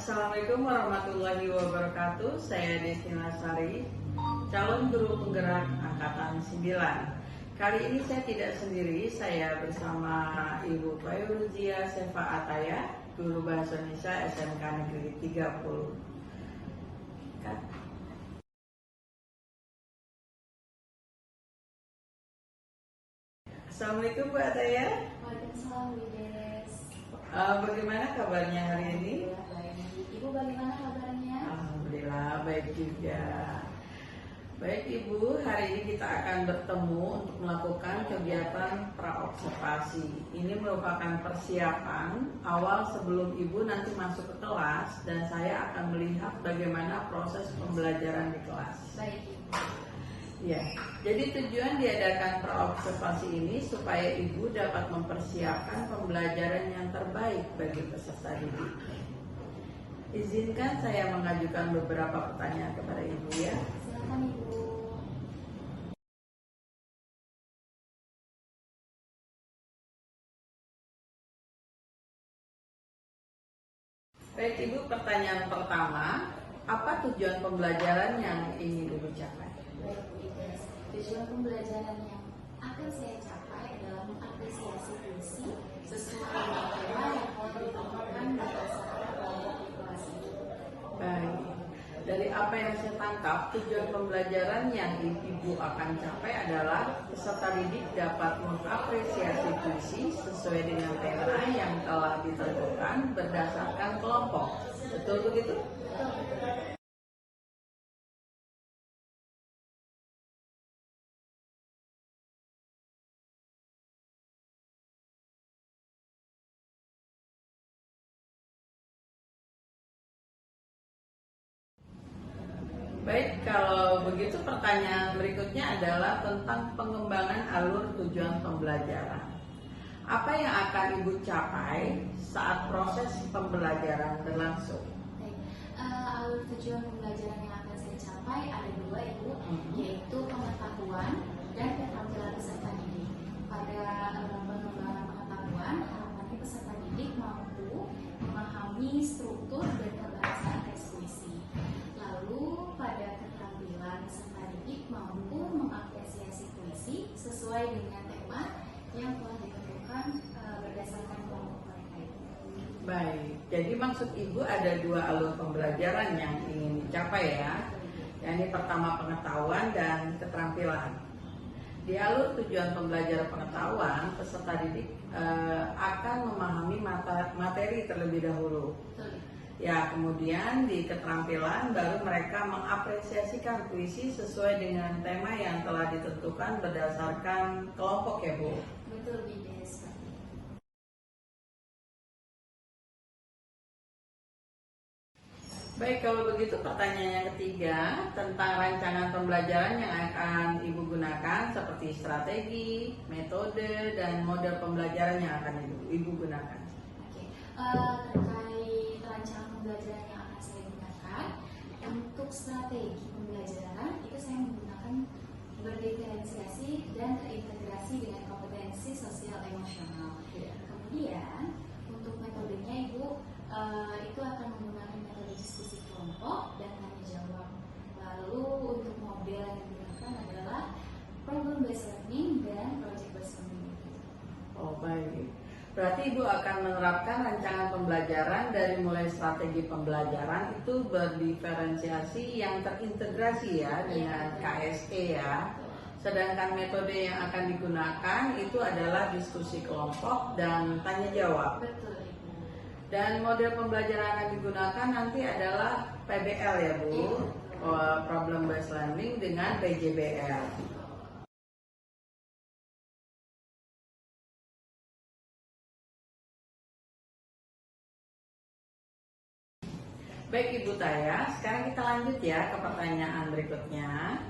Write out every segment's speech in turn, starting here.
Assalamualaikum warahmatullahi wabarakatuh. Saya Desi Lasari, calon guru penggerak angkatan 9. Kali ini saya tidak sendiri, saya bersama Ibu Fairuzia Sefa Ataya, guru bahasa Indonesia SMK Negeri 30. Assalamualaikum Bu Ataya. Waalaikumsalam Bu Des. Bagaimana kabarnya hari ini? Baik. Ibu bagaimana kabarnya? Alhamdulillah baik juga. Baik Ibu, hari ini kita akan bertemu untuk melakukan kegiatan praobservasi. Ini merupakan persiapan awal sebelum Ibu nanti masuk ke kelas dan saya akan melihat bagaimana proses pembelajaran di kelas. Baik Ibu. Ya, jadi tujuan diadakan praobservasi ini supaya Ibu dapat mempersiapkan pembelajaran yang terbaik bagi peserta didik. Izinkan saya mengajukan beberapa pertanyaan kepada Ibu ya. Silakan Ibu. Baik Ibu, pertanyaan pertama, apa tujuan pembelajaran yang ingin Ibu capai? Baik Bu Des. Tujuan pembelajaran yang akan saya capai adalah mengapresiasi fungsi sesuai dengan tema yang telah ditentukan berdasarkan kelompok kelas. Baik, dari apa yang saya tangkap, tujuan pembelajaran yang Ibu akan capai adalah peserta didik dapat mengapresiasi puisi sesuai dengan tema yang telah ditentukan berdasarkan kelompok. Betul begitu? Baik, kalau begitu pertanyaan berikutnya adalah tentang pengembangan alur tujuan pembelajaran. Apa yang akan Ibu capai saat proses pembelajaran berlangsung? Baik. Alur tujuan pembelajaran yang akan saya capai ada dua Ibu, yaitu pengetahuan dan keterampilan peserta didik. Pada pengembangan pengetahuan, harapannya peserta didik mampu memahami struktur dan pembahasan teks puisi. Lalu pada keterampilan peserta didik mampu mengapresiasi puisi sesuai dengan tema yang telah ditentukan berdasarkan kelompok mereka. Baik, jadi maksud Ibu ada dua alur pembelajaran yang ingin dicapai ya. Yang pertama pengetahuan dan keterampilan. Di alur tujuan pembelajaran pengetahuan, peserta didik akan memahami materi terlebih dahulu. Ya, kemudian di keterampilan baru mereka mengapresiasikan puisi sesuai dengan tema yang telah ditentukan berdasarkan kelompok ya Bu. Betul Bu Des. Baik, kalau begitu pertanyaan yang ketiga tentang rancangan pembelajaran yang akan Ibu gunakan seperti strategi, metode, dan model pembelajaran yang akan Ibu gunakan. Oke, terkait rancangan pembelajaran yang akan saya gunakan untuk strategi pembelajaran itu saya menggunakan berdiferensiasi dan terintegrasi dengan kompetensi sosial emosional. Kemudian untuk metodenya Ibu itu akan menggunakan metode diskusi kelompok dan tanya jawab. Lalu untuk model yang digunakan adalah problem based learning dan project based learning. Oh baik, berarti Ibu akan menerapkan rancangan pembelajaran dari mulai strategi pembelajaran itu berdiferensiasi yang terintegrasi ya dengan KSE ya. Sedangkan metode yang akan digunakan itu adalah diskusi kelompok dan tanya jawab. Betul. Dan model pembelajaran yang akan digunakan nanti adalah PBL ya Bu, Problem Based Learning dengan PJBL. Baik Ibu Taya, sekarang kita lanjut ya ke pertanyaan berikutnya.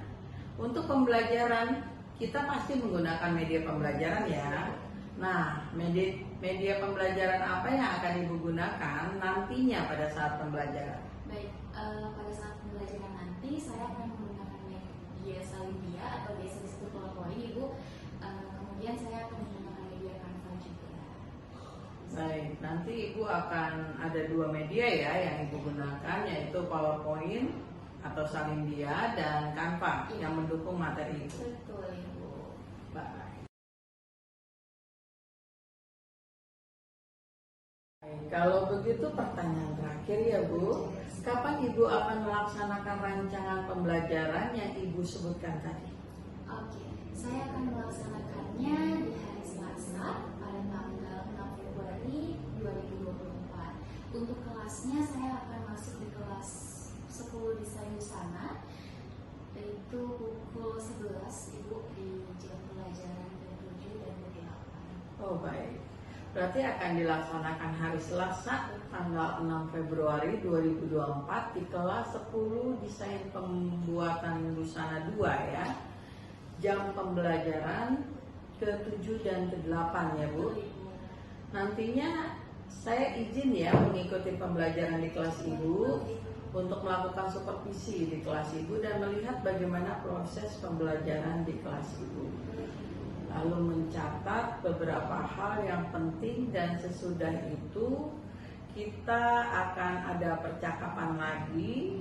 Untuk pembelajaran, kita pasti menggunakan media pembelajaran ya. Nah, media pembelajaran apa yang akan Ibu gunakan nantinya pada saat pembelajaran? Baik, pada saat pembelajaran nanti saya akan menggunakan media Salindia atau biasa disebut PowerPoint Ibu. Kemudian saya akan menggunakan media Canva juga. Baik, nanti nanti Ibu akan ada dua media ya yang Ibu gunakan, yaitu PowerPoint atau Salindia dan Canva yang mendukung materi itu. Betul, Ibu. Baik. Kalau begitu pertanyaan terakhir ya Bu, kapan Ibu akan melaksanakan rancangan pembelajaran yang Ibu sebutkan tadi? Oke, saya akan melaksanakannya di hari Selasa pada tanggal 6 Februari 2024. Untuk kelasnya saya akan masuk di kelas 10 Desain Busana, yaitu pukul 11 Ibu di jam pelajaran ke-7 dan ke-8. Oh baik, berarti akan dilaksanakan hari Selasa tanggal 6 Februari 2024 di kelas 10 Desain Pembuatan Busana 2 ya. Jam pembelajaran ke-7 dan ke-8 ya Bu. Nantinya saya izin ya mengikuti pembelajaran di kelas Ibu untuk melakukan supervisi di kelas Ibu dan melihat bagaimana proses pembelajaran di kelas Ibu. Lalu mencatat beberapa hal yang penting dan sesudah itu kita akan ada percakapan lagi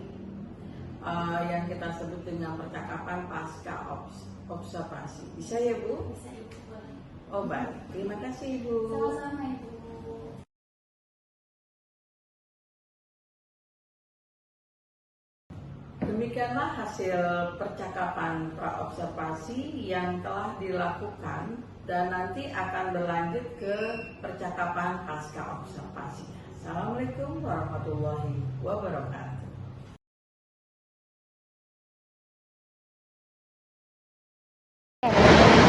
yang kita sebut dengan percakapan pasca observasi. Bisa ya Bu? Bisa Ibu, boleh. Oh baik, terima kasih Ibu. Sama-sama Ibu. Demikianlah hasil percakapan praobservasi yang telah dilakukan dan nanti akan berlanjut ke percakapan pasca observasi. Assalamualaikum warahmatullahi wabarakatuh.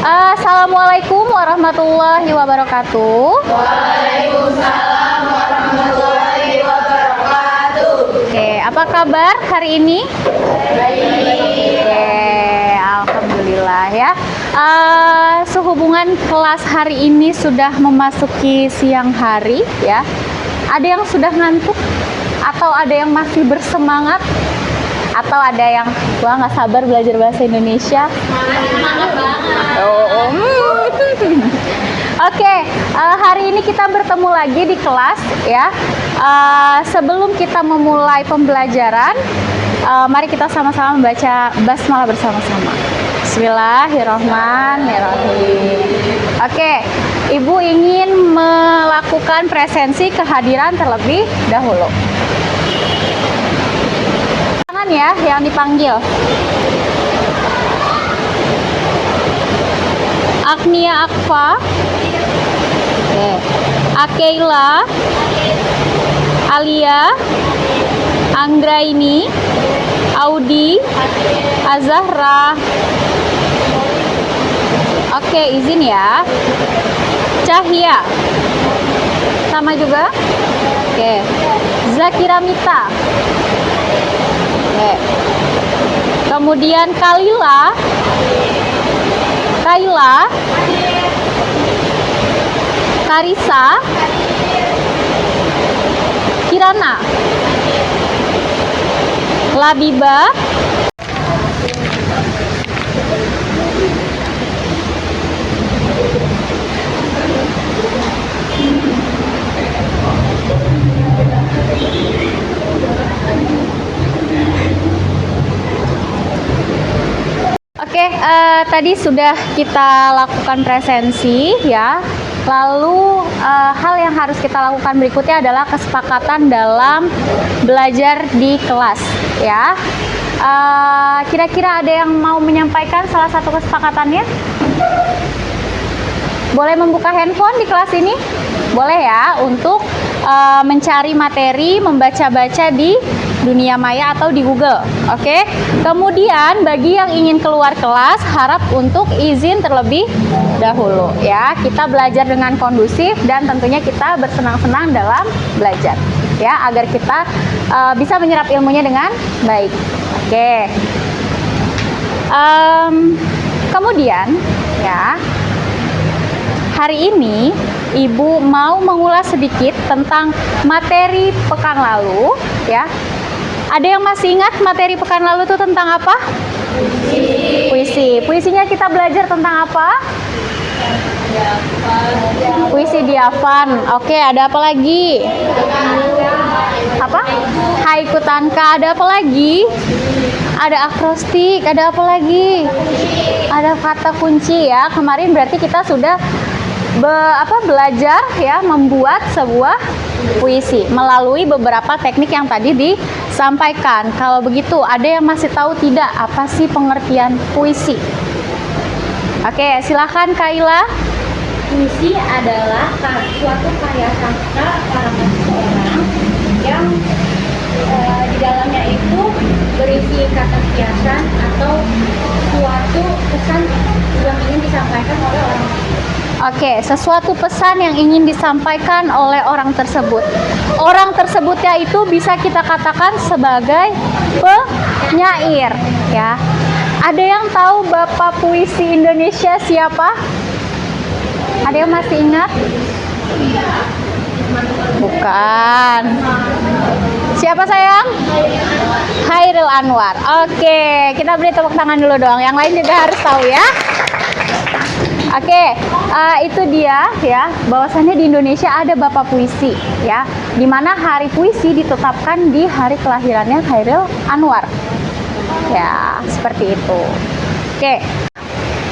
Assalamualaikum warahmatullahi wabarakatuh. Waalaikumsalam warahmatullahi wabarakatuh. Oke, apa kabar hari ini? Baik. Oke, alhamdulillah ya. Sehubungan kelas hari ini sudah memasuki siang hari ya. Ada yang sudah ngantuk atau ada yang masih bersemangat? Atau ada yang wah nggak sabar belajar bahasa Indonesia? Semangat banget. Oke, hari ini kita bertemu lagi di kelas ya. Sebelum kita memulai pembelajaran, mari kita sama-sama membaca basmalah bersama-sama. Bismillahirrahmanirrahim. Oke, Ibu ingin melakukan presensi kehadiran terlebih dahulu. Tangan ya yang dipanggil. Agnia Akfa, Akeila, Alia, Anggraini, Audi, Azahra. Oke, izin ya. Cahya, sama juga. Oke, Zakira Mita. Oke. Kemudian Kalila, Kaila, Karisa, Kirana, Labiba, Oke, tadi sudah kita lakukan presensi ya. Lalu hal yang harus kita lakukan berikutnya adalah kesepakatan dalam belajar di kelas ya. Kira-kira ada yang mau menyampaikan salah satu kesepakatannya? Boleh membuka handphone di kelas ini? Boleh ya, untuk mencari materi, membaca-baca di dunia maya atau di Google. Oke. Kemudian bagi yang ingin keluar kelas, harap untuk izin terlebih dahulu ya. Kita belajar dengan kondusif dan tentunya kita bersenang-senang dalam belajar ya, agar kita bisa menyerap ilmunya dengan baik. Oke. Kemudian ya, hari ini Ibu mau mengulas sedikit tentang materi pekan lalu ya. Ada yang masih ingat materi pekan lalu itu tentang apa? Puisi. Puisinya kita belajar tentang apa? Puisi Dyavan. Oke, ada apa lagi? Apa? Haiku Tanka. Ada apa lagi? Ada akrostik. Ada apa lagi? Ada kata kunci ya. Kemarin berarti kita sudah belajar ya membuat sebuah puisi melalui beberapa teknik yang tadi disampaikan. Kalau begitu, ada yang masih tahu tidak apa sih pengertian puisi? Oke, silakan Kaila. Puisi adalah suatu karya sastra karangan seseorang yang di dalamnya itu berisi kata kiasan atau suatu pesan yang ingin disampaikan oleh orang. Oke, sesuatu pesan yang ingin disampaikan oleh orang tersebut. Orang tersebutnya itu bisa kita katakan sebagai penyair, ya. Ada yang tahu Bapak Puisi Indonesia siapa? Ada yang masih ingat? Bukan. Siapa sayang? Chairil Anwar. Oke, kita beri tepuk tangan dulu dong. Yang lain juga harus tahu ya. Oke, itu dia ya, bahwasannya di Indonesia ada Bapak Puisi ya, di mana hari puisi ditetapkan di hari kelahirannya Chairil Anwar. Ya, seperti itu. Oke.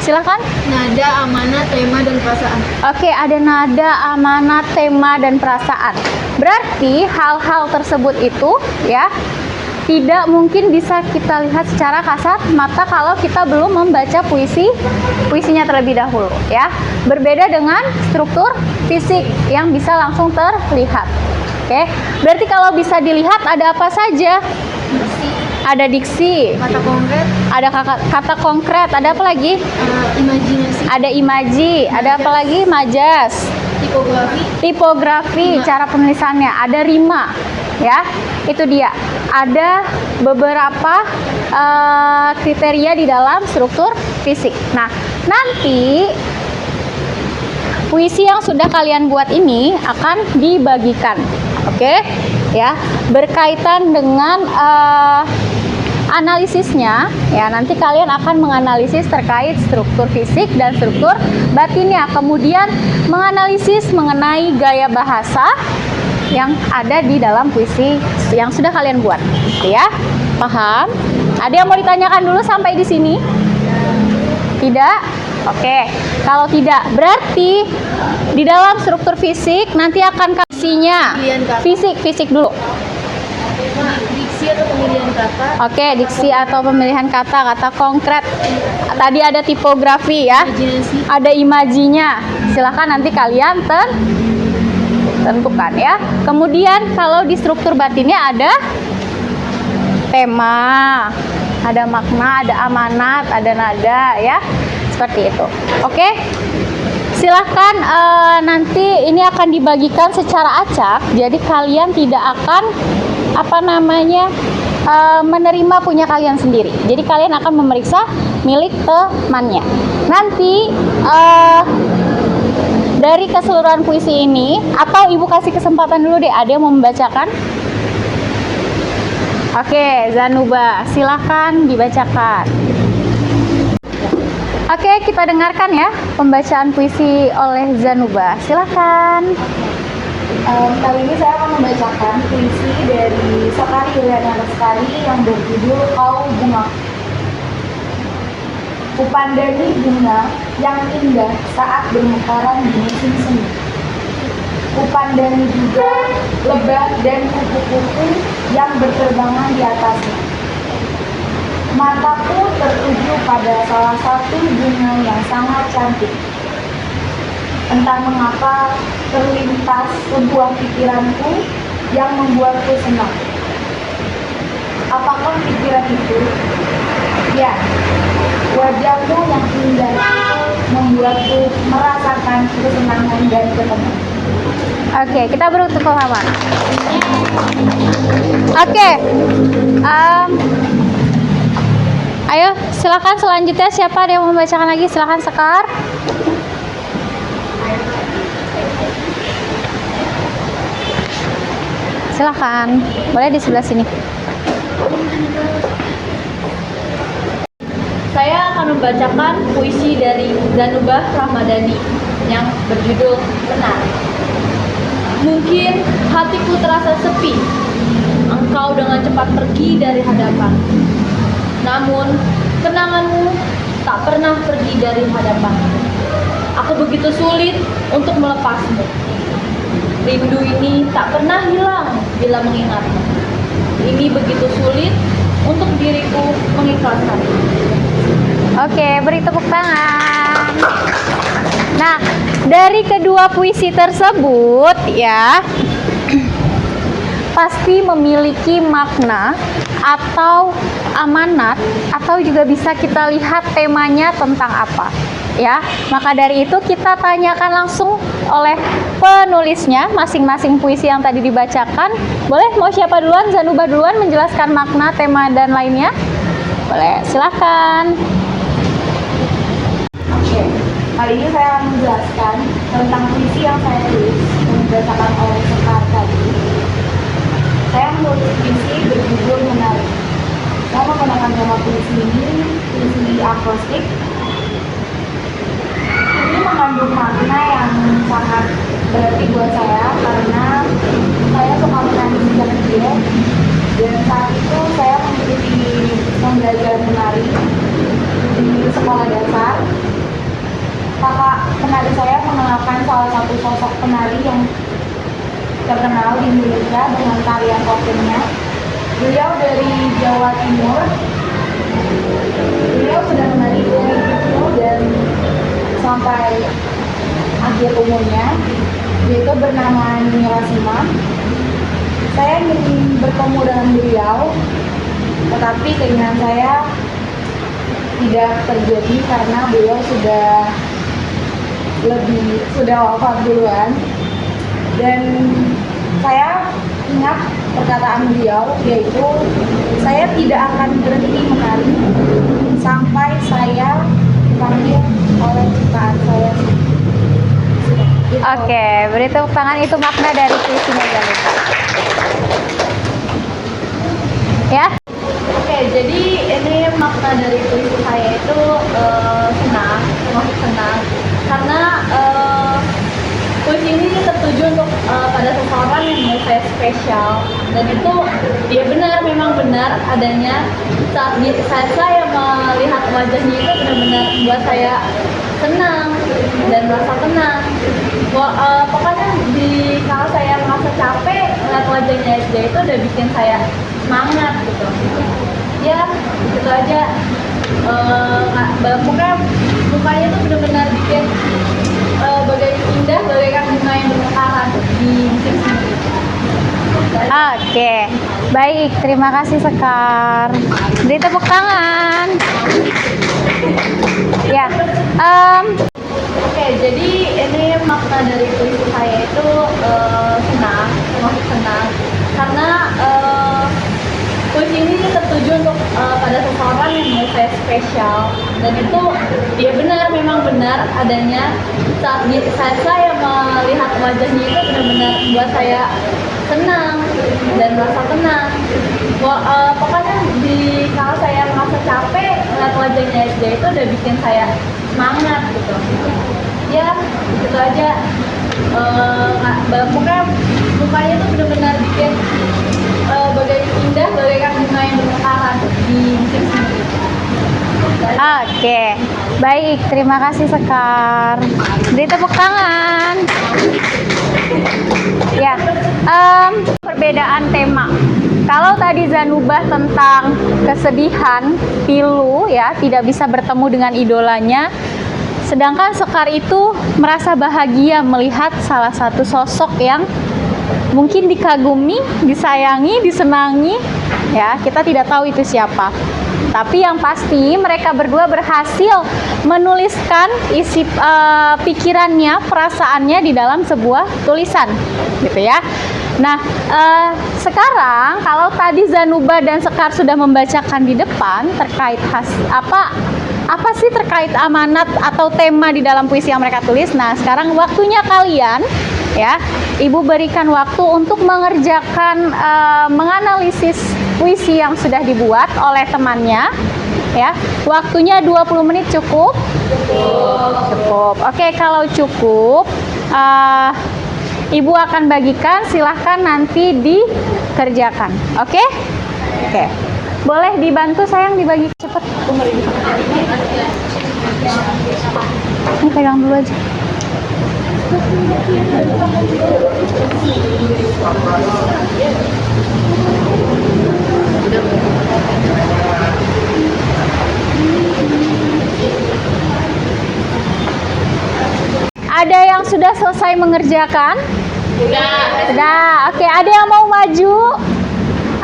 Silakan. Nada, amanat, tema, dan perasaan. Oke, ada nada, amanat, tema, dan perasaan. Berarti hal-hal tersebut itu ya tidak mungkin bisa kita lihat secara kasat mata kalau kita belum membaca puisinya terlebih dahulu ya. Berbeda dengan struktur fisik yang bisa langsung terlihat. Oke, berarti kalau bisa dilihat ada apa saja? Ada diksi, Kata konkret, ada kata konkret, ada apa lagi? imajinasi, Ada imaji, ada apa lagi? Majas, tipografi, cara penulisannya, ada rima, ya, itu dia. Ada beberapa kriteria di dalam struktur fisik. Nah, nanti puisi yang sudah kalian buat ini akan dibagikan, oke? Ya, berkaitan dengan analisisnya ya, nanti kalian akan menganalisis terkait struktur fisik dan struktur batinnya, kemudian menganalisis mengenai gaya bahasa yang ada di dalam puisi yang sudah kalian buat ya. Paham? Ada yang mau ditanyakan dulu sampai di sini? Tidak? Oke, kalau tidak berarti di dalam struktur fisik nanti akan kasihnya fisik dulu. diksi atau pemilihan kata, Oke, diksi atau pemilihan kata, kata konkret. Tadi ada tipografi ya, imajinasi, ada imajinya. Silahkan nanti kalian tentukan ya. Kemudian kalau di struktur batinnya ada tema, ada makna, ada amanat, ada nada ya. Seperti itu. Oke. Silahkan nanti ini akan dibagikan secara acak. Jadi kalian tidak akan menerima punya kalian sendiri. Jadi kalian akan memeriksa milik temannya. Nanti dari keseluruhan puisi ini, atau ibu kasih kesempatan dulu deh, ada yang mau membacakan? Oke, Zanuba, silakan dibacakan. Oke, kita dengarkan ya pembacaan puisi oleh Zanuba. Silakan. Kali ini saya akan membacakan puisi dari Sekari Yuliana Lestari yang berjudul Kau Bunga. Kupandani bunga yang indah saat bermekaran di musim semi. Kupandani juga lebah dan kupu-kupu yang berterbangan di atasnya. Mataku tertuju pada salah satu bunga yang sangat cantik. Entah mengapa terlintas sebuah pikiranku yang membuatku senang. Apakah pikiran itu? Ya, wajahmu yang indah itu membuatku merasakan kesenangan dan ketenangan. Oke, kita beri tepuk tangan. Oke, ayo silakan selanjutnya siapa yang mau membacakan lagi? Silakan Sekar. Silakan, boleh di sebelah sini. Saya akan membacakan puisi dari Zanuba Rahmadani. yang berjudul Benar. Mungkin hatiku terasa sepi, engkau dengan cepat pergi dari hadapan. Namun, kenanganmu tak pernah pergi dari hadapan. Aku begitu sulit untuk melepasmu. Rindu ini tak pernah hilang bila mengingatmu. Ini begitu sulit untuk diriku mengikhlaskan. Oke, beri tepuk tangan. Nah, dari kedua puisi tersebut ya, pasti memiliki makna atau amanat, atau juga bisa kita lihat temanya tentang apa ya. Maka dari itu kita tanyakan langsung oleh penulisnya masing-masing puisi yang tadi dibacakan. Boleh, mau siapa duluan? Zanubah duluan menjelaskan makna, tema, dan lainnya. Boleh, silahkan. Oke, kali ini saya akan menjelaskan tentang puisi yang saya tulis yang dibacakan oleh Sekar tadi. Saya menulis puisi berjudul Menarik. Saya menggunakan nama puisi ini puisi akrostik. Ini mengandung makna yang sangat berarti buat saya karena saya suka menari sejak kecil, dan saat itu saya mengikuti pembelajaran menari di sekolah dasar. Kakak penari saya mengenalkan salah satu sosok penari yang terkenal di Indonesia dengan tarian kopinya. Beliau dari Jawa Timur. Beliau sudah menari dari kecil dan sampai akhir umurnya, yaitu bernama Nini Rasima. Saya ingin bertemu dengan beliau, tetapi keinginan saya tidak terjadi karena beliau sudah wafat duluan. Dan saya ingat perkataan beliau, yaitu saya tidak akan berhenti menari sampai saya dipanggil oleh ciptaan saya. Oke, beri tepuk tangan. Itu makna dari puisinya Zanubah. Ya. Oke, jadi ini makna dari puisi saya itu senang, termasuk senang, karena puisi ini tertuju untuk pada seseorang yang menurut saya spesial, dan itu ya benar, memang benar adanya. Saat saya melihat wajahnya itu benar-benar membuat saya senang dan merasa tenang. Pokoknya kalau saya merasa capek, melihat wajahnya dia itu udah bikin saya semangat gitu. Ya, gitu aja. Pokoknya mukanya itu benar-benar bikin indah bagaikan bunga yang bermekaran di musim semi. Oke, baik, terima kasih Sekar. Beri tepuk tangan. Ya, oke, jadi ini makna dari puisi saya itu senang, termasuk senang, karena puisi ini tertuju untuk pada seseorang yang menurut saya spesial, dan itu ya benar, memang benar adanya. Saat saya melihat wajahnya itu benar-benar membuat saya senang dan merasa tenang. Pokoknya kalau saya merasa capek, melihat wajahnya dia itu udah bikin saya semangat gitu. Ya, gitu aja. Pokoknya mukanya itu benar-benar bikin indah bagaikan bunga yang bermekaran di musim semi. Oke, baik, terima kasih Sekar. Beri tepuk tangan. Ya, perbedaan tema. Kalau tadi Zanubah tentang kesedihan, pilu ya, tidak bisa bertemu dengan idolanya. Sedangkan Sekar itu merasa bahagia melihat salah satu sosok yang mungkin dikagumi, disayangi, disenangi. Ya, kita tidak tahu itu siapa. Tapi yang pasti mereka berdua berhasil menuliskan isi pikirannya, perasaannya di dalam sebuah tulisan, gitu ya. Nah, sekarang kalau tadi Zanubah dan Sekar sudah membacakan di depan terkait apa sih terkait amanat atau tema di dalam puisi yang mereka tulis. Nah, sekarang waktunya kalian ya, Ibu berikan waktu untuk mengerjakan menganalisis puisi yang sudah dibuat oleh temannya ya. Waktunya 20 menit cukup? Cukup. Oke, kalau cukup, Ibu akan bagikan, silahkan nanti dikerjakan. Oke? Oke. Boleh dibantu sayang dibagi cepet. Ini pegang dulu aja. Ada yang sudah selesai mengerjakan? Sudah. Oke, ada yang mau maju?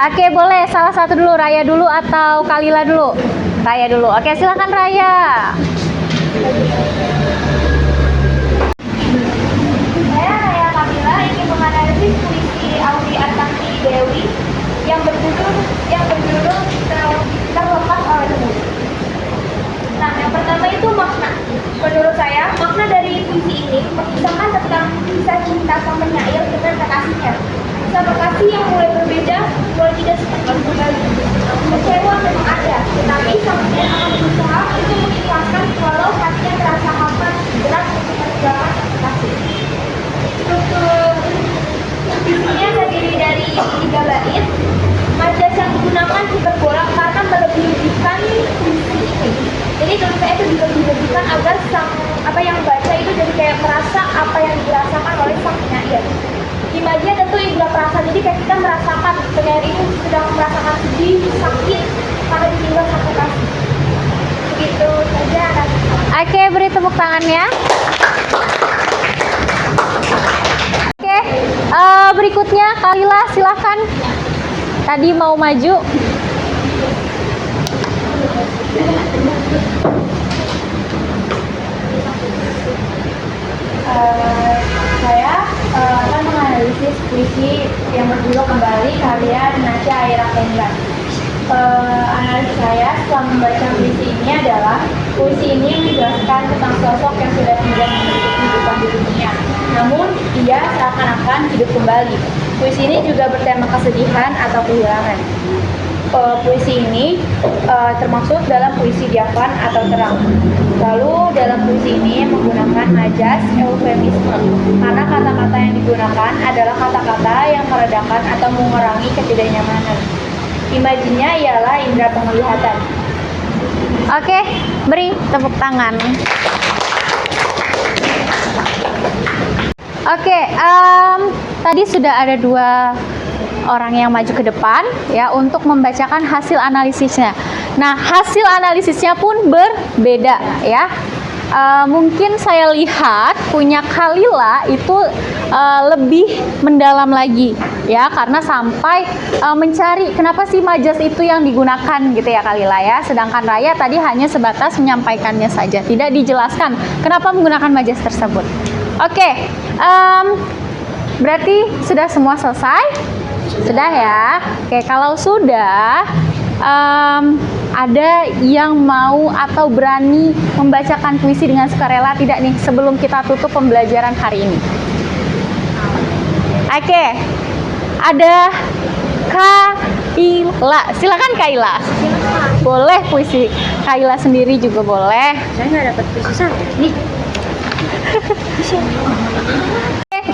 Oke, boleh. Salah satu dulu, Raya dulu atau Kalila dulu? Raya dulu. Oke, silakan Raya. Saya Raya Kamila ingin menganalisis puisi Audi Artanti Dewi yang berjudul Terlepas Olehmu. Nah, yang pertama itu makna. Menurut saya, makna dari puisi ini mengisahkan tentang kisah cinta sang penyair dengan kekasihnya. Kisah kekasih yang mulai berbeda, mulai tidak seperti kembali. Kecewa memang ada, tetapi sang penyair akan berusaha untuk mengikhlaskan walau hatinya terasa hampa berat untuk meninggalkan kekasih. Struktur puisinya terdiri dari 3 bait. Majas yang digunakan hiperbola karena melebih-lebihkan puisi ini. Jadi tulis saya itu dilebih-lebihkan agar apa yang baca itu jadi kayak merasa apa yang dirasakan oleh sang penyair. Imajinya tentu indera perasa, jadi kayak kita merasakan penyair itu sedang merasakan sedih, sakit karena ditinggal sang kekasih. Begitu saja. Oke, beri tepuk tangannya. Oke, berikutnya Kalila silahkan. Tadi mau maju. Saya akan menganalisis puisi yang berjudul Kembali karya Nasya Aira Kendra. Analisis saya setelah membaca puisi ini adalah puisi ini menjelaskan tentang sosok yang sudah tidak memiliki kehidupan di dunia, namun ia seakan-akan hidup kembali. Puisi ini juga bertema kesedihan atau kehilangan. Puisi ini termasuk dalam puisi diafan atau terang. Lalu dalam puisi ini menggunakan majas eufemisme karena kata-kata yang digunakan adalah kata-kata yang meredakan atau mengurangi ketidaknyamanan. Imajinya ialah indera penglihatan. Oke, beri tepuk tangan. Oke, tadi sudah ada 2 orang yang maju ke depan ya untuk membacakan hasil analisisnya. Nah, hasil analisisnya pun berbeda ya. Mungkin saya lihat punya Kalila itu lebih mendalam lagi ya, karena sampai mencari kenapa sih majas itu yang digunakan gitu ya Kalila ya. Sedangkan Raya tadi hanya sebatas menyampaikannya saja, tidak dijelaskan kenapa menggunakan majas tersebut. Oke, berarti sudah semua selesai? Sudah ya. Oke, kalau sudah ada yang mau atau berani membacakan puisi dengan sukarela tidak nih sebelum kita tutup pembelajaran hari ini? Oke, ada Kaila. Silakan Kaila. Boleh puisi Kaila sendiri juga boleh. Saya nggak dapat puisi satu nih.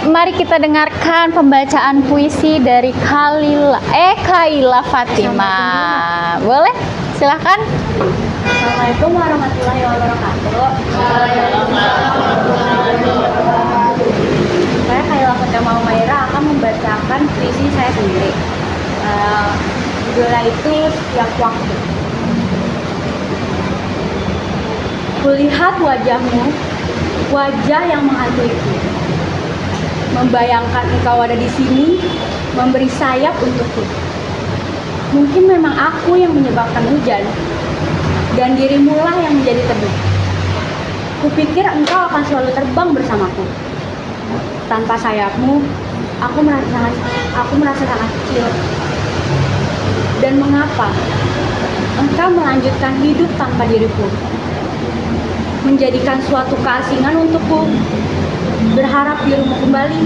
Mari kita dengarkan pembacaan puisi dari Kaila Fatimah. Boleh? Silahkan. Assalamualaikum warahmatullahi wabarakatuh. Saya Kaila Fatimah Umaira akan membacakan puisi saya sendiri. Judulnya itu Setiap Waktu. Kulihat wajahmu, wajah yang menghantuiku. Membayangkan engkau ada di sini, memberi sayap untukku. Mungkin memang aku yang menyebabkan hujan, dan dirimulah yang menjadi teduh. Kupikir engkau akan selalu terbang bersamaku. Tanpa sayapmu, aku merasa sangat kecil. Dan mengapa engkau melanjutkan hidup tanpa diriku? Menjadikan suatu keasingan untukku, berharap dirimu kembali,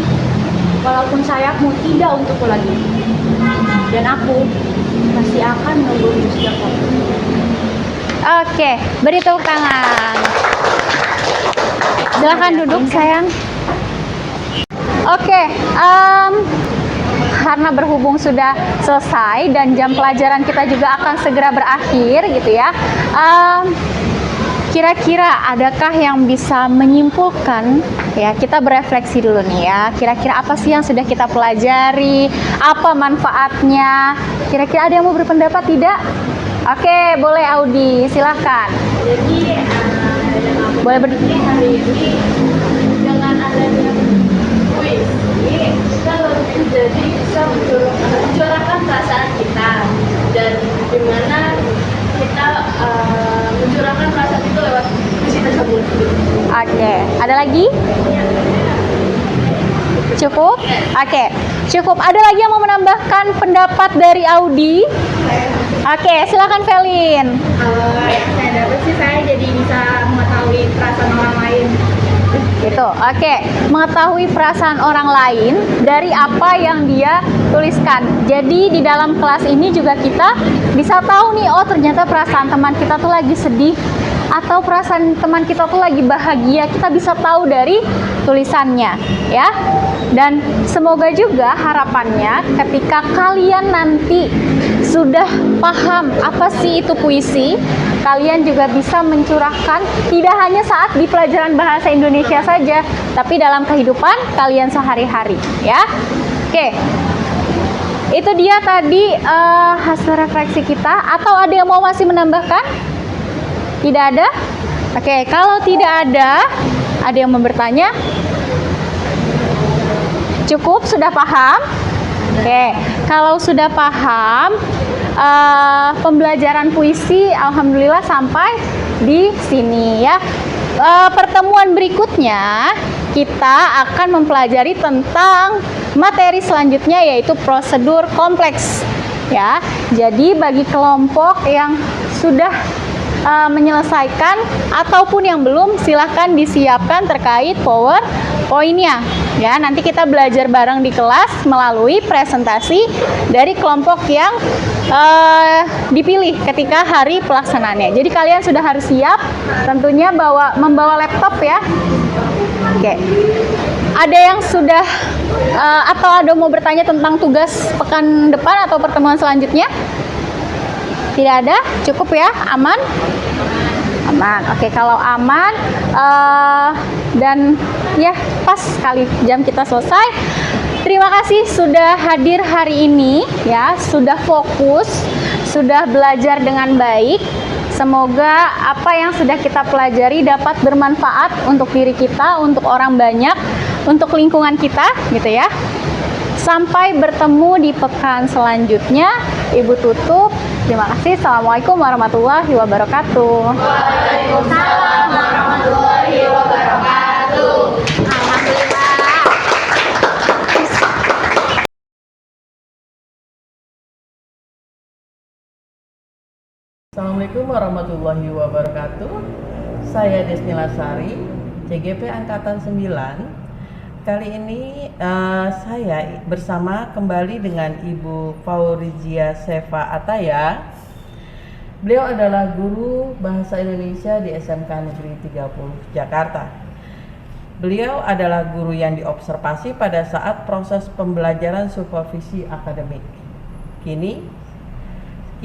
walaupun sayapmu tidak untukku lagi. Dan aku masih akan menunggumu setiap waktu. Oke, beri tepuk tangan. Silahkan duduk sayang. Oke, karena berhubung sudah selesai dan jam pelajaran kita juga akan segera berakhir gitu ya. Kira-kira adakah yang bisa menyimpulkan ya, kita berefleksi dulu nih ya, kira-kira apa sih yang sudah kita pelajari, apa manfaatnya, kira-kira ada yang mau berpendapat tidak? Oke, boleh Audi, silahkan. Jadi Boleh hari ini dengan adanya kuis ini kita lebih jadi bisa mencurahkan perasaan kita, dan dimana kita mencurahkan perasaan itu lewat puisi tersebut. Oke, ada lagi? Cukup? Oke, cukup. Ada lagi yang mau menambahkan pendapat dari Audi? Oke, silakan Velin. Yang saya dapat sih, saya jadi bisa mengetahui perasaan orang lain. Gitu. Oke, mengetahui perasaan orang lain dari apa yang dia tuliskan. Jadi di dalam kelas ini juga kita bisa tahu nih, oh ternyata perasaan teman kita tuh lagi sedih atau perasaan teman kita tuh lagi bahagia. Kita bisa tahu dari tulisannya, ya. Dan semoga juga harapannya ketika kalian nanti sudah paham apa sih itu puisi, kalian juga bisa mencurahkan tidak hanya saat di pelajaran bahasa Indonesia saja, tapi dalam kehidupan kalian sehari-hari, ya. Oke, itu dia tadi hasil refleksi kita. Atau ada yang mau masih menambahkan? Tidak ada? Oke, kalau tidak ada yang mau bertanya? Cukup, sudah paham? Oke, kalau sudah paham, pembelajaran puisi alhamdulillah sampai di sini ya. Pertemuan berikutnya kita akan mempelajari tentang materi selanjutnya, yaitu prosedur kompleks ya. Jadi bagi kelompok yang sudah menyelesaikan ataupun yang belum, silahkan disiapkan terkait PowerPoint-nya ya. Nanti kita belajar bareng di kelas melalui presentasi dari kelompok yang dipilih ketika hari pelaksanaannya. Jadi kalian sudah harus siap, tentunya membawa laptop ya. Oke. Ada yang sudah atau ada mau bertanya tentang tugas pekan depan atau pertemuan selanjutnya? Tidak ada? Cukup ya? Aman? Aman. Oke, kalau aman dan ya pas sekali jam kita selesai. Terima kasih sudah hadir hari ini ya, sudah fokus, sudah belajar dengan baik. Semoga apa yang sudah kita pelajari dapat bermanfaat untuk diri kita, untuk orang banyak, untuk lingkungan kita gitu ya. Sampai bertemu di pekan selanjutnya. Ibu tutup. Terima kasih. Assalamualaikum warahmatullahi wabarakatuh. Waalaikumsalam warahmatullahi wabarakatuh. Alhamdulillah. Assalamualaikum warahmatullahi wabarakatuh. Saya Desnila Sari, CGP Angkatan 9. Kali ini saya bersama kembali dengan Ibu Faurizia Seva Ataya. Beliau adalah guru Bahasa Indonesia di SMK Negeri 30 Jakarta. Beliau adalah guru yang diobservasi pada saat proses pembelajaran supervisi akademik. Kini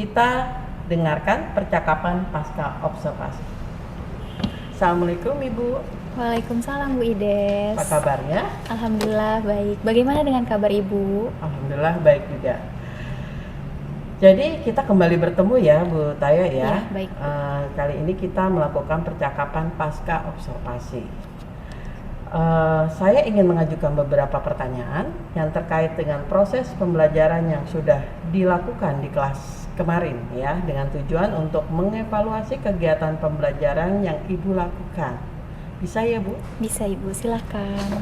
kita dengarkan percakapan pasca observasi. Assalamualaikum Ibu. Waalaikumsalam Bu Ides. Apa kabarnya? Alhamdulillah baik. Bagaimana dengan kabar Ibu? Alhamdulillah baik juga. Jadi kita kembali bertemu ya Bu Taya ya. Ya, baik. Kali ini kita melakukan percakapan pasca observasi. Saya ingin mengajukan beberapa pertanyaan yang terkait dengan proses pembelajaran yang sudah dilakukan di kelas kemarin ya, dengan tujuan untuk mengevaluasi kegiatan pembelajaran yang Ibu lakukan. Bisa ya Bu? Bisa Ibu, silakan.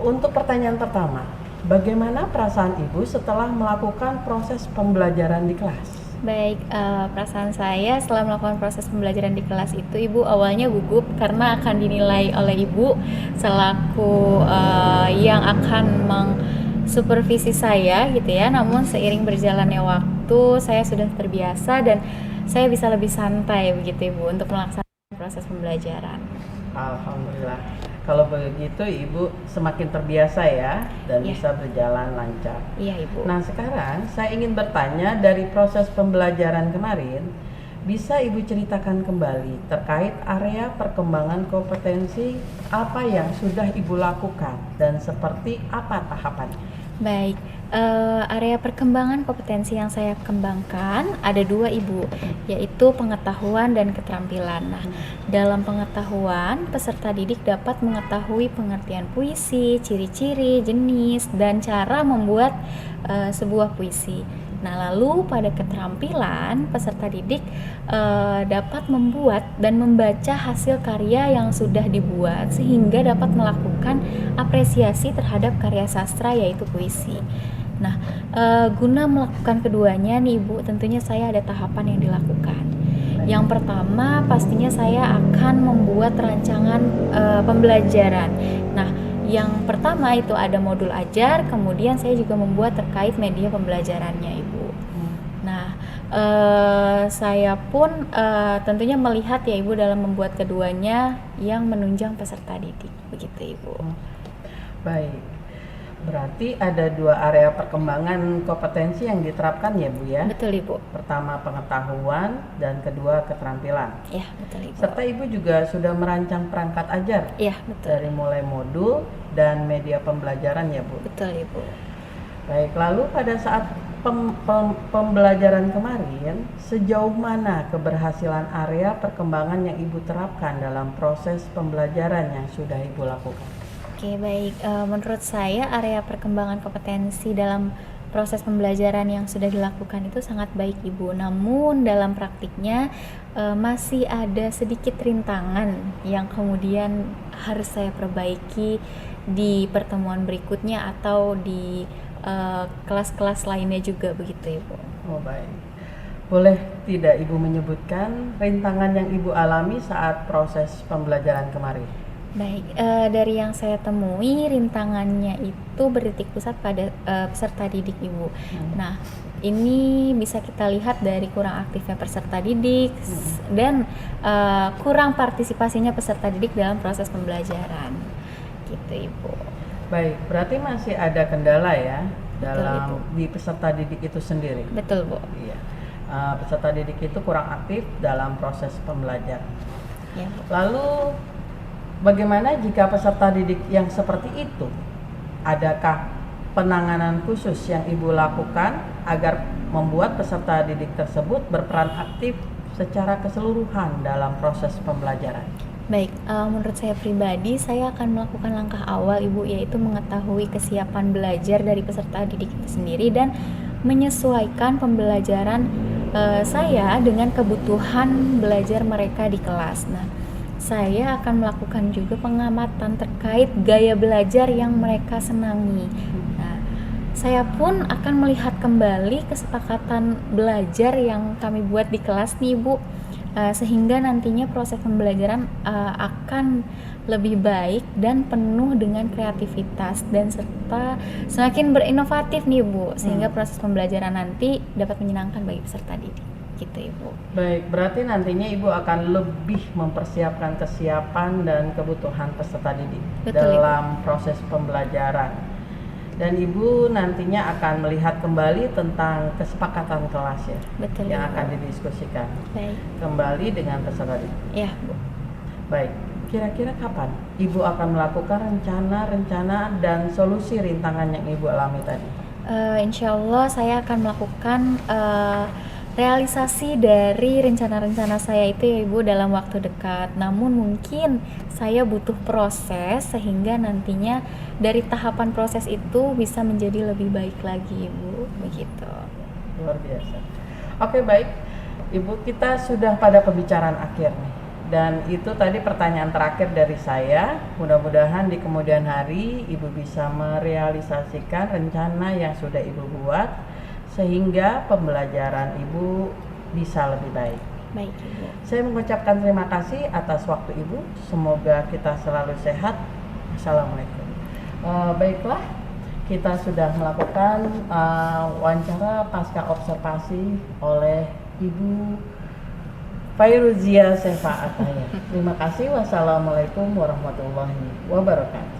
Untuk pertanyaan pertama, bagaimana perasaan Ibu setelah melakukan proses pembelajaran di kelas? Baik, perasaan saya setelah melakukan proses pembelajaran di kelas itu, Ibu awalnya gugup karena akan dinilai oleh Ibu selaku yang akan supervisi saya gitu ya. Namun seiring berjalannya waktu saya sudah terbiasa dan saya bisa lebih santai begitu Ibu untuk melaksanakan proses pembelajaran. Alhamdulillah. Kalau begitu Ibu semakin terbiasa ya dan Iya. bisa berjalan lancar. Iya Ibu. Nah sekarang saya ingin bertanya dari proses pembelajaran kemarin, bisa Ibu ceritakan kembali terkait area perkembangan kompetensi apa yang sudah Ibu lakukan dan seperti apa tahapannya? Baik, area perkembangan kompetensi yang saya kembangkan ada 2 Ibu, yaitu pengetahuan dan keterampilan. Nah, dalam pengetahuan, peserta didik dapat mengetahui pengertian puisi, ciri-ciri, jenis, dan cara membuat sebuah puisi. Nah, lalu pada keterampilan, peserta didik dapat membuat dan membaca hasil karya yang sudah dibuat sehingga dapat melakukan apresiasi terhadap karya sastra yaitu puisi. Nah, guna melakukan keduanya nih Ibu, tentunya saya ada tahapan yang dilakukan. Yang pertama, pastinya saya akan membuat rancangan pembelajaran. Nah, yang pertama itu ada modul ajar, kemudian saya juga membuat terkait media pembelajarannya Ibu. Nah, saya pun tentunya melihat ya Ibu dalam membuat keduanya yang menunjang peserta didik, begitu Ibu. Baik, berarti ada 2 area perkembangan kompetensi yang diterapkan ya Bu ya? Betul Ibu. Pertama pengetahuan dan kedua keterampilan. Ya, betul Ibu. Serta Ibu juga sudah merancang perangkat ajar Ya, betul. dari mulai modul dan media pembelajaran ya Bu. Betul Ibu. Baik, lalu pada saat pembelajaran kemarin, sejauh mana keberhasilan area perkembangan yang Ibu terapkan dalam proses pembelajaran yang sudah Ibu lakukan? Oke, baik. Menurut saya area perkembangan kompetensi dalam proses pembelajaran yang sudah dilakukan itu sangat baik Ibu. Namun dalam praktiknya masih ada sedikit rintangan yang kemudian harus saya perbaiki di pertemuan berikutnya atau di kelas-kelas lainnya juga begitu Ibu. Oh baik. Boleh tidak Ibu menyebutkan rintangan yang Ibu alami saat proses pembelajaran kemarin? Baik, dari yang saya temui rintangannya itu bertitik pusat pada peserta didik Ibu. Nah, ini bisa kita lihat dari kurang aktifnya peserta didik dan kurang partisipasinya peserta didik dalam proses pembelajaran, gitu Ibu. Baik, berarti masih ada kendala ya dalam Ibu. di peserta didik itu sendiri. Betul Bu. Iya. Peserta didik itu kurang aktif dalam proses pembelajaran. Ya, Bu. Lalu bagaimana jika peserta didik yang seperti itu? Adakah penanganan khusus yang Ibu lakukan agar membuat peserta didik tersebut berperan aktif secara keseluruhan dalam proses pembelajaran? Baik, menurut saya pribadi, saya akan melakukan langkah awal Ibu, yaitu mengetahui kesiapan belajar dari peserta didik itu sendiri dan menyesuaikan pembelajaran saya dengan kebutuhan belajar mereka di kelas. Nah, saya akan melakukan juga pengamatan terkait gaya belajar yang mereka senangi. Nah, saya pun akan melihat kembali kesepakatan belajar yang kami buat di kelas nih Ibu, sehingga nantinya proses pembelajaran akan lebih baik dan penuh dengan kreativitas dan serta semakin berinovatif nih Bu, sehingga proses pembelajaran nanti dapat menyenangkan bagi peserta didik, gitu Ibu. Baik, berarti nantinya Ibu akan lebih mempersiapkan kesiapan dan kebutuhan peserta didik Betul, dalam proses pembelajaran. Dan Ibu nantinya akan melihat kembali tentang kesepakatan kelas ya, Betul, yang Ibu. akan didiskusikan Baik, kembali dengan peserta didik. ya Bu. Baik, kira-kira kapan Ibu akan melakukan rencana dan solusi rintangan yang Ibu alami tadi? Insya Allah saya akan melakukan realisasi dari rencana-rencana saya itu ya Ibu dalam waktu dekat. Namun mungkin saya butuh proses sehingga nantinya dari tahapan proses itu bisa menjadi lebih baik lagi Ibu, begitu. Luar biasa. Oke, baik Ibu, kita sudah pada pembicaraan akhir nih. Dan itu tadi pertanyaan terakhir dari saya. Mudah-mudahan di kemudian hari Ibu bisa merealisasikan rencana yang sudah Ibu buat sehingga pembelajaran Ibu bisa lebih baik. Baik Ibu. Saya mengucapkan terima kasih atas waktu Ibu. Semoga kita selalu sehat. Assalamualaikum. Baiklah, kita sudah melakukan wawancara pasca observasi oleh Ibu Fairuzia Sefa Ataya. Terima kasih. Wassalamualaikum warahmatullahi wabarakatuh.